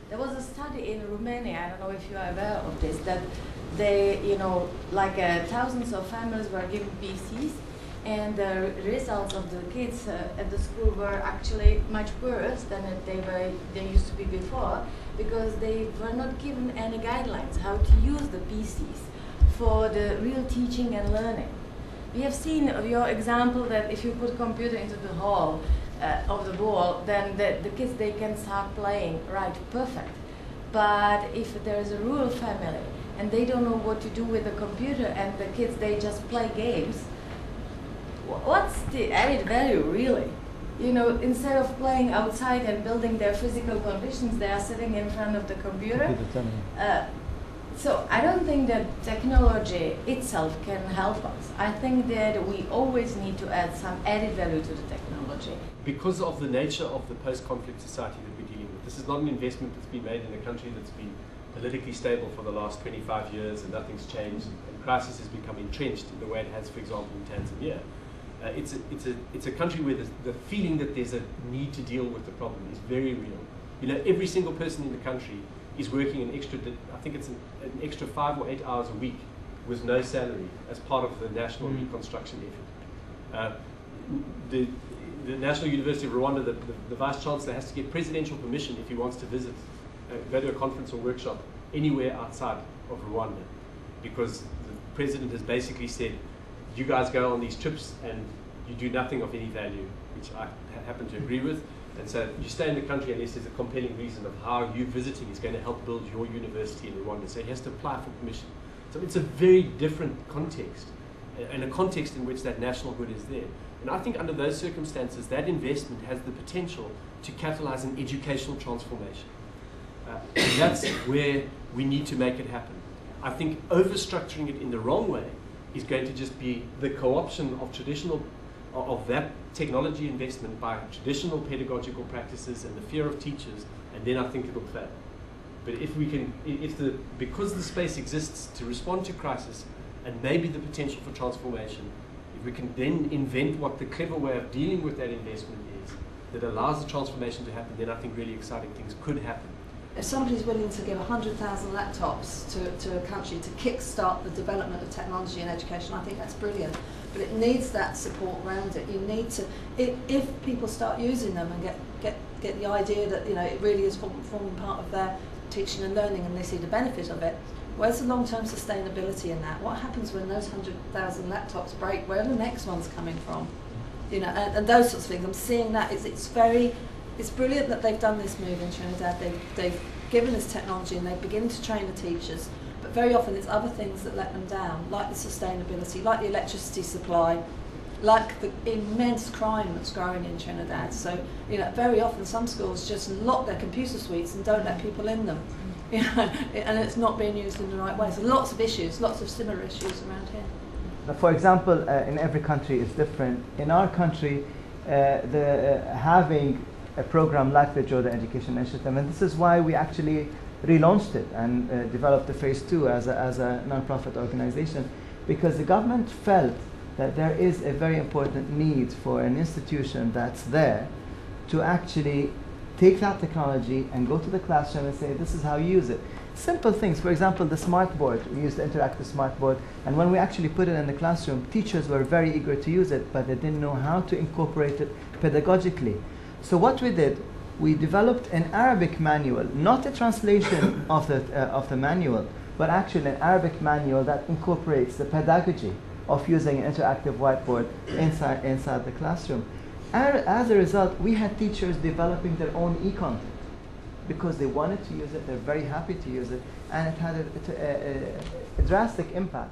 There was a study in Romania, I don't know if you are aware of this, that they, like thousands of families were given PCs, and the results of the kids at the school were actually much worse than they used to be before, because they were not given any guidelines how to use the PCs for the real teaching and learning. We have seen your example that if you put a computer into the hall of the wall, then the kids, they can start playing, right, perfect. But if there is a rural family and they don't know what to do with the computer and the kids, they just play games, what's the added value really? Instead of playing outside and building their physical conditions, they are sitting in front of the computer. So I don't think that technology itself can help us. I think that we always need to add some added value to the technology. Because of the nature of the post-conflict society that we're dealing with, this is not an investment that's been made in a country that's been politically stable for the last 25 years and nothing's changed, and crisis has become entrenched in the way it has, for example, in Tanzania. It's a country where the feeling that there's a need to deal with the problem is very real. Every single person in the country is working an extra, I think it's an extra 5 or 8 hours a week with no salary as part of the national reconstruction effort. The National University of Rwanda, the Vice Chancellor has to get presidential permission if he wants to visit, go to a conference or workshop anywhere outside of Rwanda, because the President has basically said, you guys go on these trips and you do nothing of any value, which I happen to agree with. And so you stay in the country unless there's a compelling reason of how you visiting is going to help build your university in Rwanda. So he has to apply for permission. So it's a very different context, and a context in which that national good is there. And I think under those circumstances, that investment has the potential to catalyze an educational transformation. And that's where we need to make it happen. I think overstructuring it in the wrong way is going to just be the co-option of that technology investment by traditional pedagogical practices and the fear of teachers, and then I think it'll fail. But because the space exists to respond to crisis and maybe the potential for transformation, if we can then invent what the clever way of dealing with that investment is that allows the transformation to happen, then I think really exciting things could happen. If somebody's willing to give 100,000 laptops to a country to kickstart the development of technology in education, I think that's brilliant. But it needs that support around it. You need to, if people start using them and get the idea that it really is forming part of their teaching and learning, and they see the benefit of it. Where's the long-term sustainability in that? What happens when those 100,000 laptops break? Where are the next ones coming from? And those sorts of things. I'm seeing that it's brilliant that they've done this move in Trinidad. They've given us technology and they begin to train the teachers, but very often it's other things that let them down, like the sustainability, like the electricity supply, like the immense crime that's growing in Trinidad. So, very often some schools just lock their computer suites and don't let people in them, and it's not being used in the right way. So lots of issues, lots of similar issues around here. For example, in every country is different. In our country, having a program like the Jordan Education Initiative, and this is why we actually relaunched it and developed the phase 2 as a non-profit organization, because the government felt that there is a very important need for an institution that's there to actually take that technology and go to the classroom and say, this is how you use it. Simple things, for example, the smart board. We used the interactive smart board, and when we actually put it in the classroom, teachers were very eager to use it, but they didn't know how to incorporate it pedagogically. So what we did, we developed an Arabic manual, not a translation of the manual, but actually an Arabic manual that incorporates the pedagogy of using an interactive whiteboard inside the classroom. As a result, we had teachers developing their own e-content because they wanted to use it, they're very happy to use it, and it had a drastic impact.